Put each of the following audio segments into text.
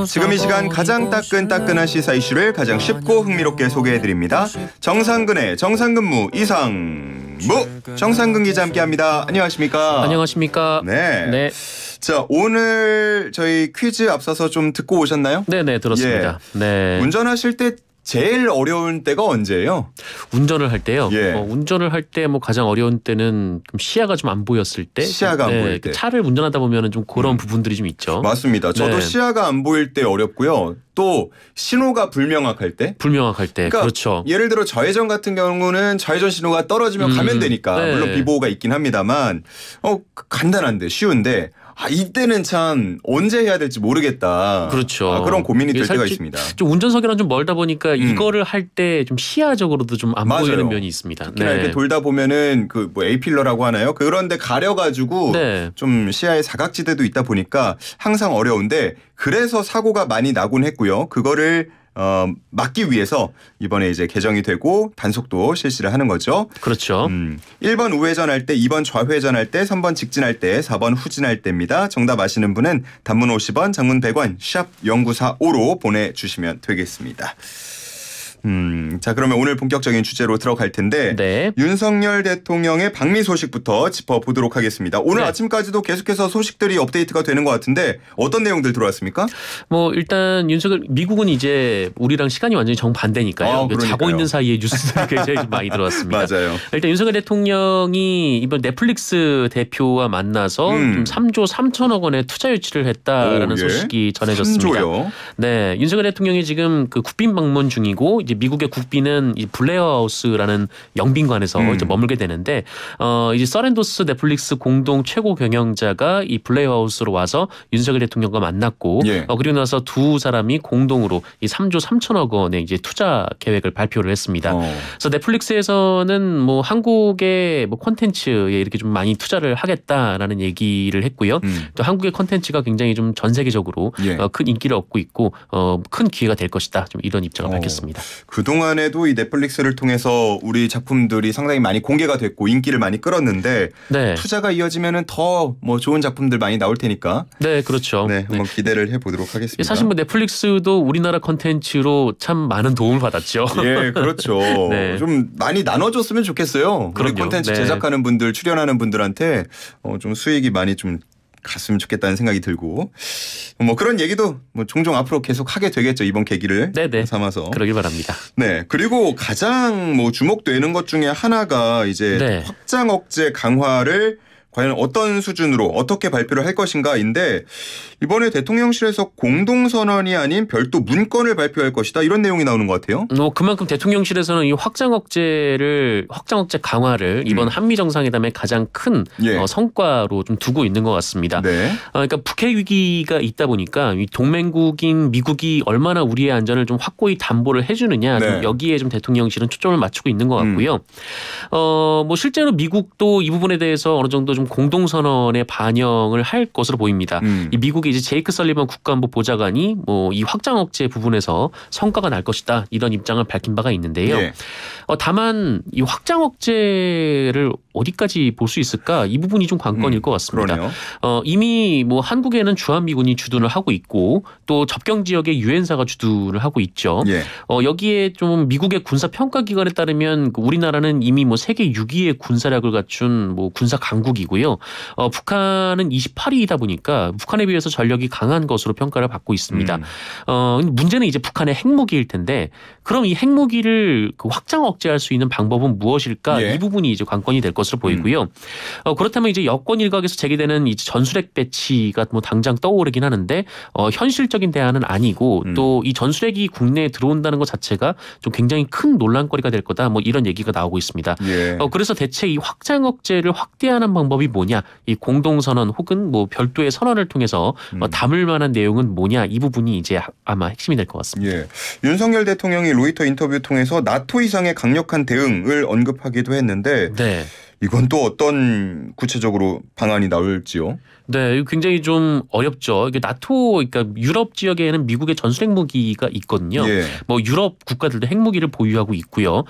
지금 이 시간 가장 따끈따끈한 시사 이슈를 가장 쉽고 흥미롭게 소개해드립니다. 정상근의 정상근무 이상무 정상근 기자 함께합니다. 안녕하십니까? 안녕하십니까? 네. 자, 오늘 저희 퀴즈 앞서서 좀 듣고 오셨나요? 네네, 들었습니다. 예. 네. 운전하실 때 제일 어려운 때가 언제예요? 운전을 할 때요. 예. 운전을 할 때 뭐 가장 어려운 때는 좀 시야가 좀 안 보였을 때. 시야가 안 보일 때. 차를 운전하다 보면은 좀 그런 부분들이 좀 있죠. 맞습니다. 저도 네. 시야가 안 보일 때 어렵고요. 또 신호가 불명확할 때. 불명확할 때. 그러니까 그렇죠. 예를 들어 좌회전 같은 경우는 좌회전 신호가 떨어지면 가면 되니까 네. 물론 비보호가 있긴 합니다만 간단한데 쉬운데 이때는 참 언제 해야 될지 모르겠다. 그렇죠. 그런 고민이 될 때가 있습니다. 좀 운전석이랑 좀 멀다 보니까 이거를 할 때 좀 시야적으로도 좀 안 보이는 면이 있습니다. 특히나 이렇게 돌다 보면은 그 뭐 A필러라고 하나요? 그런데 가려가지고 네. 좀 시야의 사각지대도 있다 보니까 항상 어려운데 그래서 사고가 많이 나곤 했고요. 그거를 막기 위해서 이번에 이제 개정이 되고 단속도 실시를 하는 거죠. 그렇죠. 1번 우회전할 때, 2번 좌회전할 때, 3번 직진할 때, 4번 후진할 때입니다. 정답 아시는 분은 단문 50원, 장문 100원, 샵 0945로 보내주시면 되겠습니다. 자, 그러면 오늘 본격적인 주제로 들어갈 텐데 네. 윤석열 대통령의 방미 소식부터 짚어보도록 하겠습니다. 오늘 네. 아침까지도 계속해서 소식들이 업데이트가 되는 것 같은데 어떤 내용들 들어왔습니까? 뭐 일단 미국은 이제 우리랑 시간이 완전히 정반대니까요. 자고 있는 사이에 뉴스들이 굉장히 좀 많이 들어왔습니다. 맞아요. 일단 윤석열 대통령이 이번 넷플릭스 대표와 만나서 좀 3조 3천억 원의 투자 유치를 했다라는 소식이 전해졌습니다. 3조요? 네, 윤석열 대통령이 지금 그 국빈 방문 중이고 이제 미국의 국빈은 이 블레어하우스라는 영빈관에서 이제 머물게 되는데 이제 서렌도스 넷플릭스 공동 최고 경영자가 이 블레어하우스로 와서 윤석열 대통령과 만났고 그리고 나서 두 사람이 공동으로 이 3조 3천억 원의 이제 투자 계획을 발표를 했습니다. 그래서 넷플릭스에서는 뭐 한국의 뭐 콘텐츠에 이렇게 좀 많이 투자를 하겠다라는 얘기를 했고요. 또 한국의 콘텐츠가 굉장히 좀 전 세계적으로 큰 인기를 얻고 있고 큰 기회가 될 것이다. 좀 이런 입장을 밝혔습니다. 그동안에도 이 넷플릭스를 통해서 우리 작품들이 상당히 많이 공개가 됐고 인기를 많이 끌었는데 투자가 이어지면은 더 뭐 좋은 작품들 많이 나올 테니까. 네, 그렇죠. 네, 한번 기대를 해보도록 하겠습니다. 사실 뭐 넷플릭스도 우리나라 콘텐츠로 참 많은 도움을 받았죠. 예, 그렇죠. 좀 많이 나눠줬으면 좋겠어요. 우리 콘텐츠 제작하는 분들, 출연하는 분들한테 좀 수익이 많이 좀 갔으면 좋겠다는 생각이 들고 뭐 그런 얘기도 뭐 종종 앞으로 계속 하게 되겠죠. 이번 계기를 삼아서. 그러길 바랍니다. 네. 그리고 가장 뭐 주목되는 것 중에 하나가 이제 확장 억제 강화를 과연 어떤 수준으로 어떻게 발표를 할 것인가인데 이번에 대통령실에서 공동선언이 아닌 별도 문건을 발표할 것이다. 이런 내용이 나오는 것 같아요. 그만큼 대통령실에서는 이 확장 억제 강화를 이번 한미 정상회담의 가장 큰 성과로 좀 두고 있는 것 같습니다. 그러니까 북핵 위기가 있다 보니까 이 동맹국인 미국이 얼마나 우리의 안전을 좀 확고히 담보를 해주느냐 좀 여기에 좀 대통령실은 초점을 맞추고 있는 것 같고요. 뭐 실제로 미국도 이 부분에 대해서 어느 정도 좀 공동선언에 반영을 할 것으로 보입니다. 이 미국의 이제 제이크 설리번 국가안보 보좌관이 뭐 이 확장 억제 부분에서 성과가 날 것이다 이런 입장을 밝힌 바가 있는데요. 다만 이 확장 억제를 어디까지 볼 수 있을까 이 부분이 좀 관건일 것 같습니다. 이미 뭐 한국에는 주한미군이 주둔을 하고 있고 또 접경 지역에 유엔사가 주둔을 하고 있죠. 여기에 좀 미국의 군사 평가 기관에 따르면 우리나라는 이미 뭐 세계 6위의 군사력을 갖춘 뭐 군사 강국이고요. 북한은 28위이다 보니까 북한에 비해서 전력이 강한 것으로 평가를 받고 있습니다. 문제는 이제 북한의 핵무기일 텐데 그럼 이 핵무기를 확장 억제할 수 있는 방법은 무엇일까? 이 부분이 이제 관건이 될 것으로 보이고요. 그렇다면 이제 여권 일각에서 제기되는 이제 전술핵 배치가 뭐 당장 떠오르긴 하는데 현실적인 대안은 아니고 또 이 전술핵이 국내에 들어온다는 것 자체가 좀 굉장히 큰 논란거리가 될 거다. 뭐 이런 얘기가 나오고 있습니다. 그래서 대체 이 확장 억제를 확대하는 방법이 뭐냐? 이 공동선언 혹은 뭐 별도의 선언을 통해서 담을 만한 내용은 뭐냐? 이 부분이 이제 아마 핵심이 될 것 같습니다. 윤석열 대통령이 로이터 인터뷰 통해서 나토 이상의 강력한 대응을 언급하기도 했는데 이건 또 어떤 구체적으로 방안이 나올지요? 네, 굉장히 좀 어렵죠. 이게 나토, 그러니까 유럽 지역에는 미국의 전술 핵무기가 있거든요. 예. 뭐 유럽 국가들도 핵무기를 보유하고 있고요.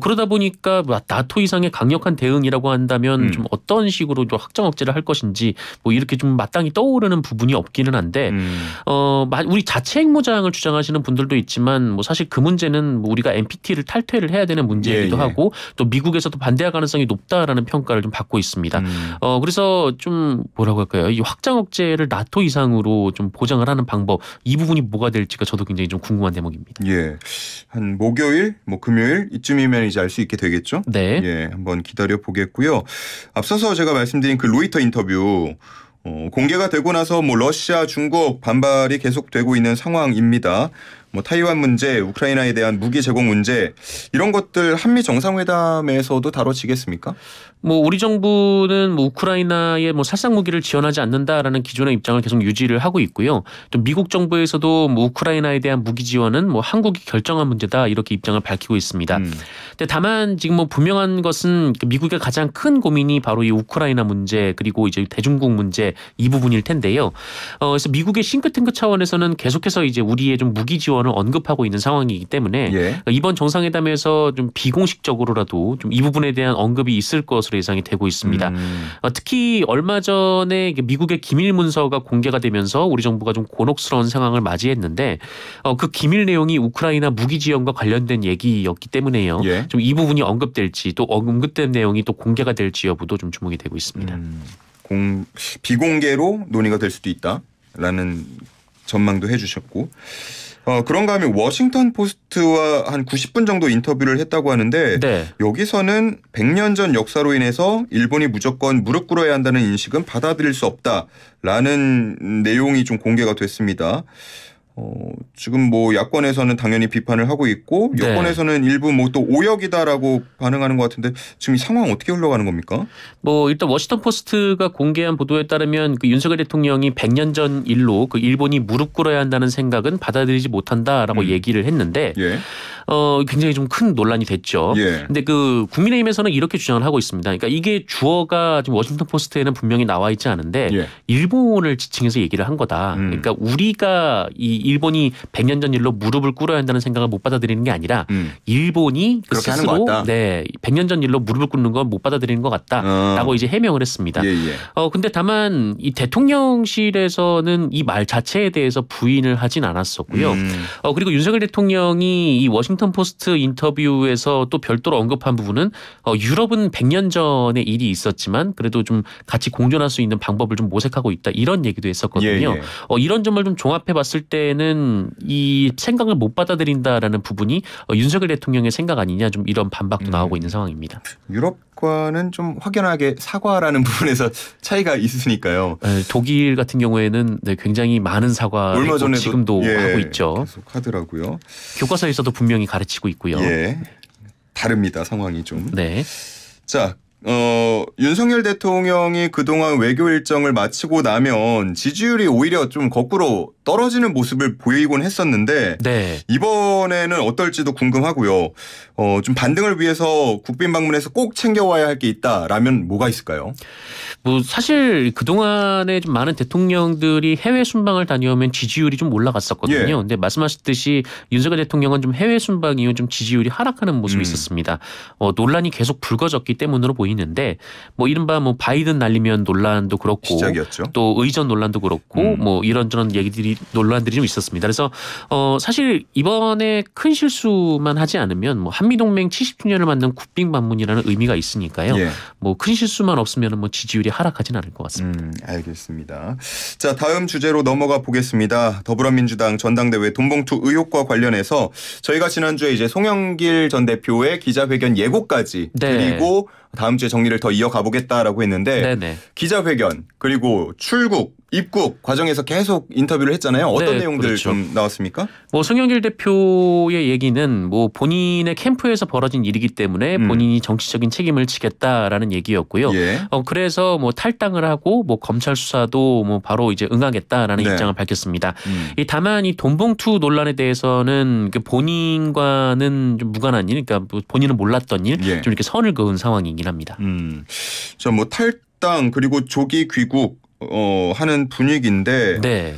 그러다 보니까 나토 이상의 강력한 대응이라고 한다면 좀 어떤 식으로 좀 확장 억제를 할 것인지 뭐 이렇게 좀 마땅히 떠오르는 부분이 없기는 한데, 우리 자체 핵무장을 주장하시는 분들도 있지만 뭐 사실 그 문제는 뭐 우리가 NPT를 탈퇴를 해야 되는 문제이기도 하고 또 미국에서도 반대할 가능성이 높다라는 평가를 좀 받고 있습니다. 그래서 좀 뭐라고 할까요? 이 확장 억제를 나토 이상으로 좀 보장을 하는 방법, 이 부분이 뭐가 될지가 저도 굉장히 좀 궁금한 대목입니다. 예, 한 목요일, 뭐 금요일 이쯤이면 이제 알 수 있게 되겠죠. 네, 예, 한번 기다려 보겠고요. 앞서서 제가 말씀드린 그 로이터 인터뷰. 공개가 되고 나서 뭐 러시아, 중국 반발이 계속되고 있는 상황입니다. 뭐 타이완 문제, 우크라이나에 대한 무기 제공 문제 이런 것들 한미 정상회담에서도 다뤄지겠습니까? 뭐 우리 정부는 뭐 우크라이나에 뭐 살상 무기를 지원하지 않는다라는 기존의 입장을 계속 유지를 하고 있고요. 또 미국 정부에서도 뭐 우크라이나에 대한 무기 지원은 뭐 한국이 결정한 문제다 이렇게 입장을 밝히고 있습니다. 근데 다만 지금 뭐 분명한 것은 미국의 가장 큰 고민이 바로 이 우크라이나 문제 그리고 이제 대중국 문제 이 부분일 텐데요. 그래서 미국의 싱크탱크 차원에서는 계속해서 이제 우리의 좀 무기 지원을 언급하고 있는 상황이기 때문에 이번 정상회담에서 좀 비공식적으로라도 좀 이 부분에 대한 언급이 있을 것으로 예상이 되고 있습니다. 특히 얼마 전에 미국의 기밀 문서가 공개가 되면서 우리 정부가 좀 곤혹스러운 상황을 맞이했는데 그 기밀 내용이 우크라이나 무기 지원과 관련된 얘기였기 때문에요. 좀 이 부분이 언급될지 또 언급된 내용이 또 공개가 될지 여부도 좀 주목이 되고 있습니다. 비공개로 논의가 될 수도 있다라는 전망도 해주셨고 그런가 하면 워싱턴 포스트와 한 90분 정도 인터뷰를 했다고 하는데 여기서는 100년 전 역사로 인해서 일본이 무조건 무릎 꿇어야 한다는 인식은 받아들일 수 없다라는 내용이 좀 공개가 됐습니다. 지금 뭐 야권에서는 당연히 비판을 하고 있고 여권에서는 일부 뭐 또 오역이다라고 반응하는 것 같은데 지금 이 상황 어떻게 흘러가는 겁니까? 뭐 일단 워싱턴 포스트가 공개한 보도에 따르면 그 윤석열 대통령이 100년 전 일로 그 일본이 무릎 꿇어야 한다는 생각은 받아들이지 못한다라고 얘기를 했는데 굉장히 좀 큰 논란이 됐죠. 근데 그 국민의힘에서는 이렇게 주장을 하고 있습니다. 그러니까 이게 주어가 지금 워싱턴 포스트에는 분명히 나와 있지 않은데 일본을 지칭해서 얘기를 한 거다. 그러니까 우리가 이 일본이 100년 전 일로 무릎을 꿇어야 한다는 생각을 못 받아들이는 게 아니라 일본이 그렇게 스스로 하는 것 같다. 100년 전 일로 무릎을 꿇는 건 못 받아들이는 것 같다라고 이제 해명을 했습니다. 근데 다만 이 대통령실에서는 이 말 자체에 대해서 부인을 하진 않았었고요. 그리고 윤석열 대통령이 이 워싱턴 포스트 인터뷰에서 또 별도로 언급한 부분은 유럽은 100년 전에 일이 있었지만 그래도 좀 같이 공존할 수 있는 방법을 좀 모색하고 있다 이런 얘기도 했었거든요. 이런 점을 좀 종합해 봤을 때는 이 생각을 못 받아들인다라는 부분이 윤석열 대통령의 생각 아니냐 좀 이런 반박도 나오고 있는 상황입니다. 유럽과는 좀 확연하게 사과라는 부분에서 차이가 있으니까요. 독일 같은 경우에는 굉장히 많은 사과를 얼마 전에도 지금도 하고 있죠. 계속 하더라고요. 교과서에서도 분명히 가르치고 있고요. 다릅니다. 상황이 좀. 자. 윤석열 대통령이 그동안 외교 일정을 마치고 나면 지지율이 오히려 좀 거꾸로 떨어지는 모습을 보이곤 했었는데 이번에는 어떨지도 궁금하고요. 좀 반등을 위해서 국빈 방문해서 꼭 챙겨와야 할 게 있다라면 뭐가 있을까요? 뭐 사실 그동안에 좀 많은 대통령들이 해외 순방을 다녀오면 지지율이 좀 올라갔었거든요. 근데 말씀하셨듯이 윤석열 대통령은 좀 해외 순방 이후 좀 지지율이 하락하는 모습이 있었습니다. 논란이 계속 불거졌기 때문으로 보이는데 뭐 이른바 뭐 바이든 날리면 논란도 그렇고 시작이었죠. 또 의전 논란도 그렇고 뭐 이런저런 논란들이 좀 있었습니다. 그래서 사실 이번에 큰 실수만 하지 않으면 뭐 한미동맹 70주년을 맞는 국빈 방문이라는 의미가 있으니까요. 뭐 큰 실수만 없으면 뭐 지지율이 하락하진 않을 것 같습니다. 알겠습니다. 자, 다음 주제로 넘어가 보겠습니다. 더불어민주당 전당대회 돈봉투 의혹과 관련해서 저희가 지난주에 이제 송영길 전 대표의 기자회견 예고까지 그리고 다음 주에 정리를 더 이어가 보겠다라고 했는데 기자회견 그리고 출국 입국 과정에서 계속 인터뷰를 했잖아요. 어떤 내용들 좀 나왔습니까? 뭐 송영길 대표의 얘기는 뭐 본인의 캠프에서 벌어진 일이기 때문에 본인이 정치적인 책임을 지겠다라는 얘기였고요. 그래서 뭐 탈당을 하고 뭐 검찰 수사도 뭐 바로 이제 응하겠다라는 입장을 밝혔습니다. 다만 이 돈봉투 논란에 대해서는 본인과는 좀 무관한 일, 그러니까 본인은 몰랐던 일, 좀 이렇게 선을 그은 상황이긴 합니다. 있습니다. 자, 뭐 탈당 그리고 조기 귀국 하는 분위기인데. 네.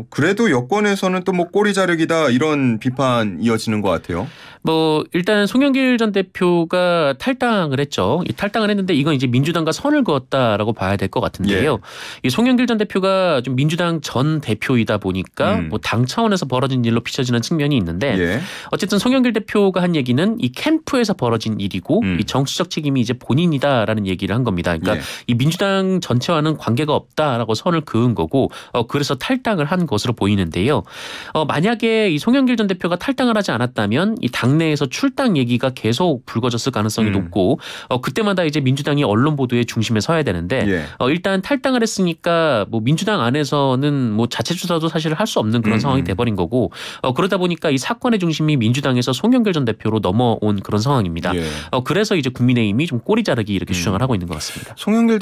그래도 여권에서는 또 뭐 꼬리 자르기다 이런 비판 이어지는 것 같아요. 뭐 일단 송영길 전 대표가 탈당을 했죠. 이 탈당을 했는데 이건 이제 민주당과 선을 그었다라고 봐야 될 것 같은데요. 예. 이 송영길 전 대표가 좀 민주당 전 대표이다 보니까 뭐 당 차원에서 벌어진 일로 비춰지는 측면이 있는데 예. 어쨌든 송영길 대표가 한 얘기는 이 캠프에서 벌어진 일이고 이 정치적 책임이 이제 본인이다라는 얘기를 한 겁니다. 그러니까 예. 이 민주당 전체와는 관계가 없다라고 선을 그은 거고 그래서 탈당을 한 것으로 보이는데요. 만약에 이 송영길 전 대표가 탈당을 하지 않았다면 이 당내에서 출당 얘기가 계속 불거졌을 가능성이 높고 그때마다 이제 민주당이 언론 보도의 중심에 서야 되는데 예. 일단 탈당을 했으니까 뭐 민주당 안에서는 뭐 자체 수사도 사실 할 수 없는 그런 상황이 돼버린 거고 그러다 보니까 이 사건의 중심이 민주당에서 송영길 전 대표로 넘어온 그런 상황입니다. 예. 그래서 이제 국민의힘이 좀 꼬리 자르기 이렇게 주장을 하고 있는 것 같습니다. 송영길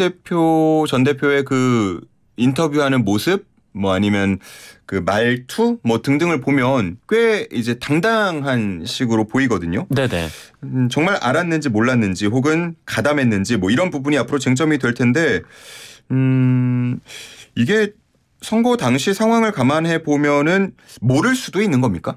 전 대표의 그 인터뷰하는 모습 뭐 아니면 그 말투 뭐 등등을 보면 꽤 이제 당당한 식으로 보이거든요. 네네. 정말 알았는지 몰랐는지 혹은 가담했는지 뭐 이런 부분이 앞으로 쟁점이 될 텐데 이게 선거 당시 상황을 감안해 보면은 모를 수도 있는 겁니까?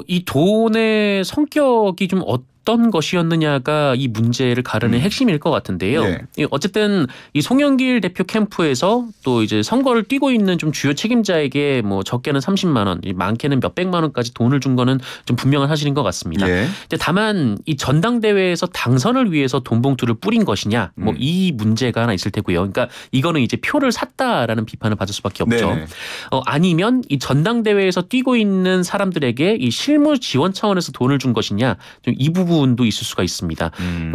이 돈의 성격이 좀 어떤 것이었느냐가 이 문제를 가르는 핵심일 것 같은데요. 예. 어쨌든 이 송영길 대표 캠프에서 또 이제 선거를 뛰고 있는 좀 주요 책임자에게 뭐 적게는 30만 원, 많게는 몇백만 원까지 돈을 준 거는 좀 분명한 사실인 것 같습니다. 예. 다만 이 전당대회에서 당선을 위해서 돈 봉투를 뿌린 것이냐, 뭐 이 문제가 하나 있을 테고요. 그러니까 이거는 이제 표를 샀다라는 비판을 받을 수밖에 없죠. 아니면 이 전당대회에서 뛰고 있는 사람들에게 이 실무 지원 차원에서 돈을 준 것이냐, 좀 이 부분도 있을 수가 있습니다.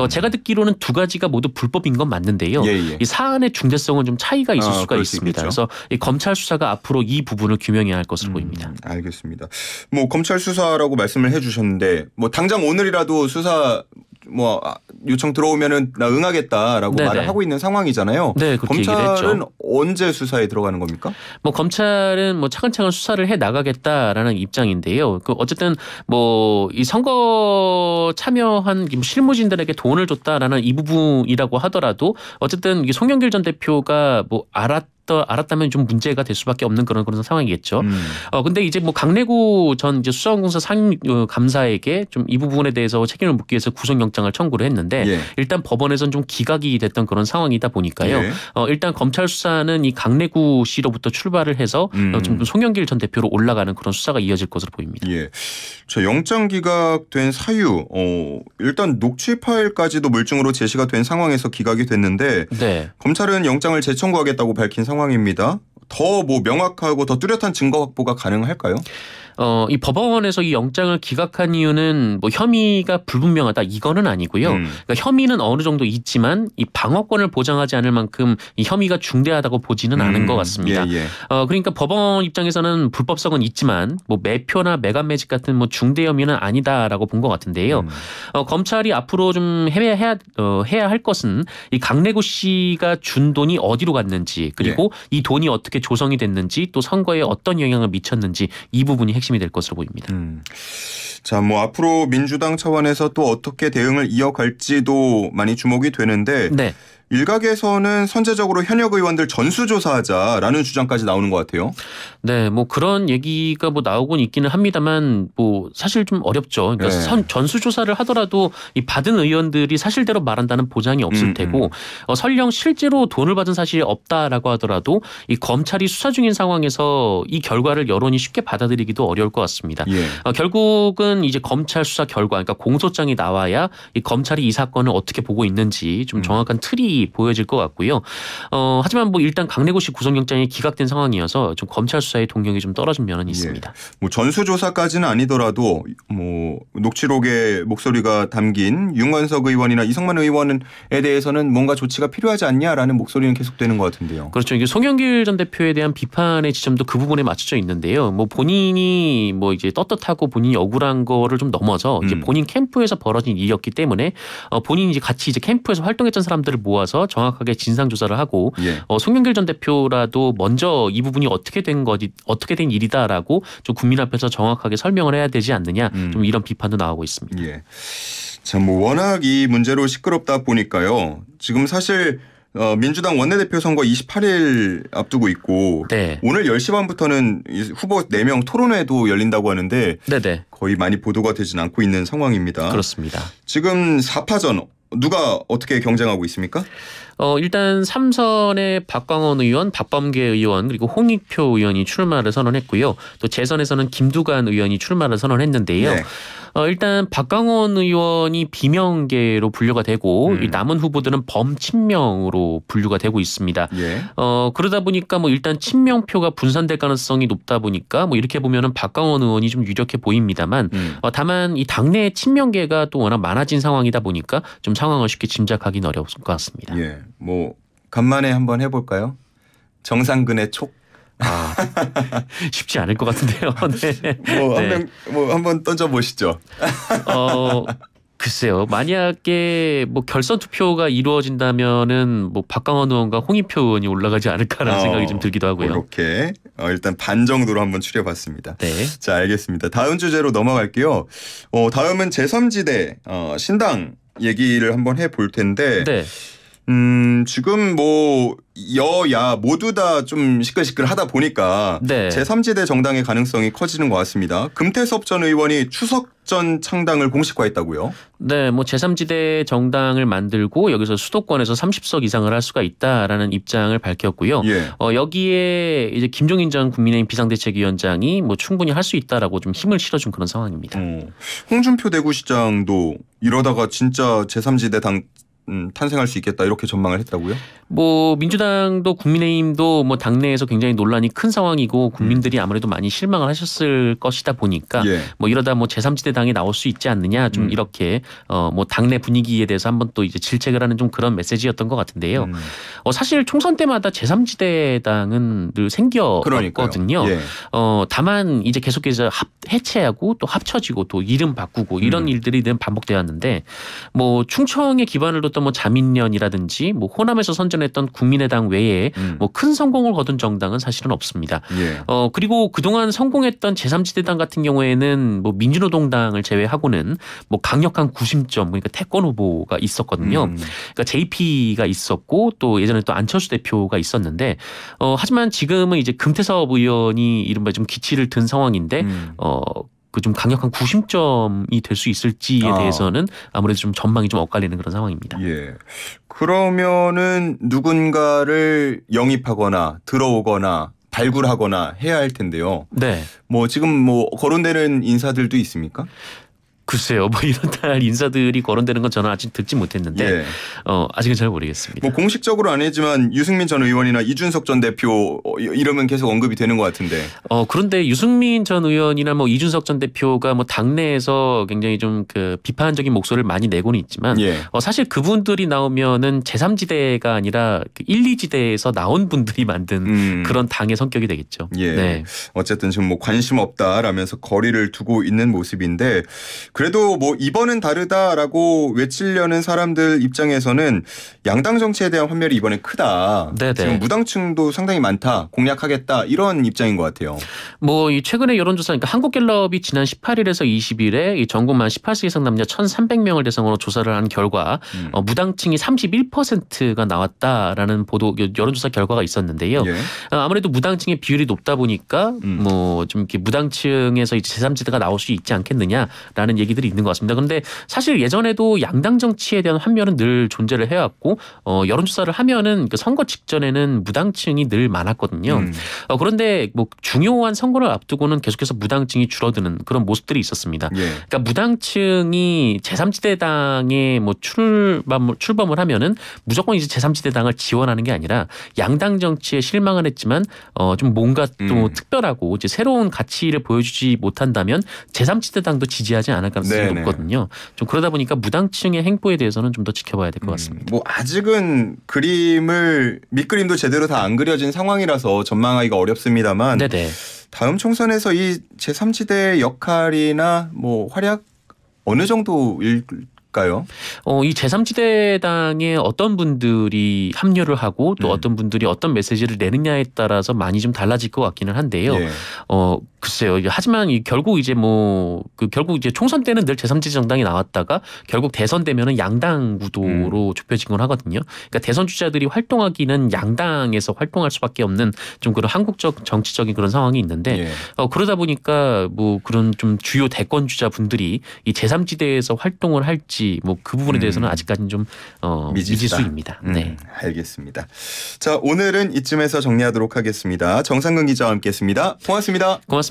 제가 듣기로는 두 가지가 모두 불법인 건 맞는데요. 이 사안의 중대성은 좀 차이가 있을 수가 있습니다. 그래서 이 검찰 수사가 앞으로 이 부분을 규명해야 할 것으로 보입니다. 알겠습니다. 뭐 검찰 수사라고 말씀을 해주셨는데 뭐 당장 오늘이라도 수사 뭐 요청 들어오면은 나 응하겠다라고 네네. 말을 하고 있는 상황이잖아요. 네, 검찰은 언제 수사에 들어가는 겁니까? 뭐 검찰은 뭐 차근차근 수사를 해 나가겠다라는 입장인데요. 어쨌든 뭐 이 선거 참여한 실무진들에게 돈을 줬다라는 이 부분이라고 하더라도 어쨌든 이 송영길 전 대표가 뭐 알았다면 좀 문제가 될 수밖에 없는 그런 상황이겠죠. 근데 이제 뭐 강래구 전 이제 수사공사 상임감사에게 좀 이 부분에 대해서 책임을 묻기 위해서 구속영장을 청구를 했는데 예. 일단 법원에서는 좀 기각이 됐던 그런 상황이다 보니까요. 예. 일단 검찰 수사는 이 강래구 씨로부터 출발을 해서 좀 송영길 전 대표로 올라가는 그런 수사가 이어질 것으로 보입니다. 예. 자, 영장 기각된 사유 일단 녹취 파일까지도 물증으로 제시가 된 상황에서 기각이 됐는데 네. 검찰은 영장을 재청구하겠다고 밝힌 상황입니다. 더 뭐 명확하고 더 뚜렷한 증거 확보가 가능할까요? 이 법원에서 이 영장을 기각한 이유는 뭐 혐의가 불분명하다 이거는 아니고요. 그러니까 혐의는 어느 정도 있지만 이 방어권을 보장하지 않을 만큼 이 혐의가 중대하다고 보지는 않은 것 같습니다. 예, 예. 그러니까 법원 입장에서는 불법성은 있지만 뭐 매표나 매간매직 같은 뭐 중대 혐의는 아니다라고 본 것 같은데요. 검찰이 앞으로 좀 해야 할 것은 이 강래구 씨가 준 돈이 어디로 갔는지 그리고 예. 이 돈이 어떻게 조성이 됐는지 또 선거에 어떤 영향을 미쳤는지 이 부분이 핵심이 될 것으로 보입니다. 자, 뭐 앞으로 민주당 차원에서 또 어떻게 대응을 이어갈지도 많이 주목이 되는데 네. 일각에서는 선제적으로 현역 의원들 전수조사하자라는 주장까지 나오는 것 같아요. 네, 뭐 그런 얘기가 뭐 나오곤 있기는 합니다만 뭐 사실 좀 어렵죠. 그러니까 네. 전수조사를 하더라도 이 받은 의원들이 사실대로 말한다는 보장이 없을 테고 설령 실제로 돈을 받은 사실이 없다라고 하더라도 이 검찰이 수사 중인 상황에서 이 결과를 여론이 쉽게 받아들이기도 어려울 것 같습니다. 예. 결국은 이제 검찰 수사 결과, 그러니까 공소장이 나와야 이 검찰이 이 사건을 어떻게 보고 있는지 좀 정확한 틀이 보여질 것 같고요. 하지만 뭐 일단 강래구 씨 구속영장이 기각된 상황이어서 좀 검찰 수사의 동력이 좀 떨어진 면은 있습니다. 예. 뭐 전수조사까지는 아니더라도 뭐 녹취록에 목소리가 담긴 윤건석 의원이나 이성만 의원에 대해서는 뭔가 조치가 필요하지 않냐라는 목소리는 계속되는 것 같은데요. 그렇죠. 이게 송영길 전 대표에 대한 비판의 지점도 그 부분에 맞춰져 있는데요. 뭐 본인이 뭐 이제 떳떳하고 본인이 억울한 거를 좀 넘어서 이제 본인 캠프에서 벌어진 일이었기 때문에 본인이 이제 같이 이제 캠프에서 활동했던 사람들을 모아서 들어가서 정확하게 진상 조사를 하고 송영길 전 대표라도 먼저 이 부분이 어떻게 된 일이다라고 좀 국민 앞에서 정확하게 설명을 해야 되지 않느냐 좀 이런 비판도 나오고 있습니다. 예. 자, 뭐 워낙 이 문제로 시끄럽다 보니까요. 지금 사실 민주당 원내대표 선거 28일 앞두고 있고 오늘 10시 반부터는 후보 4명 토론회도 열린다고 하는데 거의 많이 보도가 되진 않고 있는 상황입니다. 그렇습니다. 지금 4파전 누가 어떻게 경쟁하고 있습니까? 일단 3선에 박광원 의원, 박범계 의원 그리고 홍익표 의원이 출마를 선언했고요. 또 재선에서는 김두관 의원이 출마를 선언했는데요. 일단 박광원 의원이 비명계로 분류가 되고 남은 후보들은 범친명으로 분류가 되고 있습니다. 그러다 보니까 뭐 일단 친명표가 분산될 가능성이 높다 보니까 뭐 이렇게 보면은 박광원 의원이 좀 유력해 보입니다만 다만 이 당내 친명계가 또 워낙 많아진 상황이다 보니까 좀 상황을 쉽게 짐작하기는 어려울 것 같습니다. 뭐 간만에 한번 해볼까요? 정상근의 촉. 쉽지 않을 것 같은데요. 한번 던져보시죠. 글쎄요. 만약에 뭐 결선 투표가 이루어진다면은 뭐 박광원 의원과 홍익표 의원이 올라가지 않을까라는 생각이 좀 들기도 하고요. 그렇게 일단 반 정도로 한번 추려봤습니다. 자, 알겠습니다. 다음 주제로 넘어갈게요. 다음은 제3지대 신당 얘기를 한번 해볼 텐데 지금 뭐 여야 모두 다 좀 시끌시끌하다 보니까 제3지대 정당의 가능성이 커지는 것 같습니다. 금태섭 전 의원이 추석 전 창당을 공식화했다고요? 네, 뭐 제3지대 정당을 만들고 여기서 수도권에서 30석 이상을 할 수가 있다라는 입장을 밝혔고요. 여기에 이제 김종인 전 국민의힘 비상대책위원장이 뭐 충분히 할 수 있다라고 좀 힘을 실어준 그런 상황입니다. 홍준표 대구시장도 이러다가 진짜 제3지대 당 탄생할 수 있겠다 이렇게 전망을 했다고요? 뭐 민주당도 국민의힘도 뭐 당내에서 굉장히 논란이 큰 상황이고 국민들이 아무래도 많이 실망을 하셨을 것이다 보니까 뭐 이러다 뭐 제3지대 당이 나올 수 있지 않느냐 좀 이렇게 뭐 당내 분위기에 대해서 한번 또 이제 질책을 하는 좀 그런 메시지였던 것 같은데요. 사실 총선 때마다 제3지대 당은 늘 생겼거든요. 다만 이제 계속해서 해체하고 또 합쳐지고 또 이름 바꾸고 이런 일들이 늘 반복되었는데 뭐 충청에 기반을 뒀던 뭐 자민련이라든지 뭐 호남에서 선전했던 국민의당 외에 뭐 큰 성공을 거둔 정당은 사실은 없습니다. 그리고 그동안 성공했던 제3지대당 같은 경우에는 뭐 민주노동당을 제외하고는 뭐 강력한 구심점 그러니까 태권 후보가 있었거든요. 그러니까 JP가 있었고 또 예전에 또 안철수 대표가 있었는데 하지만 지금은 이제 금태섭 의원이 이른바 좀 기치를 든 상황인데 그 좀 강력한 구심점이 될 수 있을지에 대해서는 아무래도 좀 전망이 좀 엇갈리는 그런 상황입니다. 그러면은 누군가를 영입하거나 들어오거나 발굴하거나 해야 할 텐데요. 뭐 지금 뭐 거론되는 인사들도 있습니까? 글쎄요. 뭐 이런 인사들이 거론되는 건 저는 아직 듣지 못했는데 아직은 잘 모르겠습니다. 뭐 공식적으로 아니지만 유승민 전 의원이나 이준석 전 대표 이름은 계속 언급이 되는 것 같은데. 그런데 유승민 전 의원이나 뭐 이준석 전 대표가 뭐 당내에서 굉장히 좀 그 비판적인 목소리를 많이 내고는 있지만 사실 그분들이 나오면은 제3지대가 아니라 그 1, 2지대에서 나온 분들이 만든 그런 당의 성격이 되겠죠. 어쨌든 지금 뭐 관심 없다라면서 거리를 두고 있는 모습인데 그래도 뭐 이번은 다르다라고 외치려는 사람들 입장에서는 양당 정치에 대한 환멸이 이번에 크다. 지금 무당층도 상당히 많다. 공략하겠다. 이런 입장인 것 같아요. 뭐 이 최근에 여론조사 그러니까 한국갤럽이 지난 18일에서 20일에 이 전국만 18세 이상 남녀 1,300명을 대상으로 조사를 한 결과 무당층이 31%가 나왔다라는 보도 여론조사 결과가 있었는데요. 아무래도 무당층의 비율이 높다 보니까 뭐 좀 이렇게 무당층에서 이제 제3지대가 나올 수 있지 않겠느냐라는 얘기들이 있는 것 같습니다. 그런데 사실 예전에도 양당 정치에 대한 환멸은 늘 존재를 해왔고 여론조사를 하면은 그 선거 직전에는 무당층이 늘 많았거든요. 그런데 뭐 중요한 선거를 앞두고는 계속해서 무당층이 줄어드는 그런 모습들이 있었습니다. 그러니까 무당층이 제3지대당에 뭐 출범을 하면은 무조건 이제 제3지대당을 지원하는 게 아니라 양당 정치에 실망을 했지만 좀 뭔가 또 특별하고 이제 새로운 가치를 보여주지 못한다면 제3지대당도 지지하지 않을 가능성이 높거든요. 좀 그러다 보니까 무당층의 행보에 대해서는 좀 더 지켜봐야 될 것 같습니다. 뭐 아직은 밑그림도 제대로 다 안 그려진 상황이라서 전망하기가 어렵습니다만 다음 총선에서 이 제3지대의 역할이나 뭐 활약 어느 정도일까요? 있을까요? 이 제3지대당에 어떤 분들이 합류를 하고 또 어떤 분들이 어떤 메시지를 내느냐에 따라서 많이 좀 달라질 것 같기는 한데요. 예. 글쎄요. 하지만 결국 이제 결국 이제 총선 때는 늘 제3지대 정당이 나왔다가 결국 대선 되면은 양당 구도로 좁혀진 건 하거든요. 그러니까 대선 주자들이 활동하기는 양당에서 활동할 수밖에 없는 좀 그런 한국적 정치적인 그런 상황이 있는데 예. 그러다 보니까 그런 좀 주요 대권 주자 분들이 이 제3지대에서 활동을 할지 그 부분에 대해서는 아직까지는 좀 미지수입니다. 네. 알겠습니다. 자, 오늘은 이쯤에서 정리하도록 하겠습니다. 정상근 기자와 함께했습니다. 고맙습니다. 고맙습니다.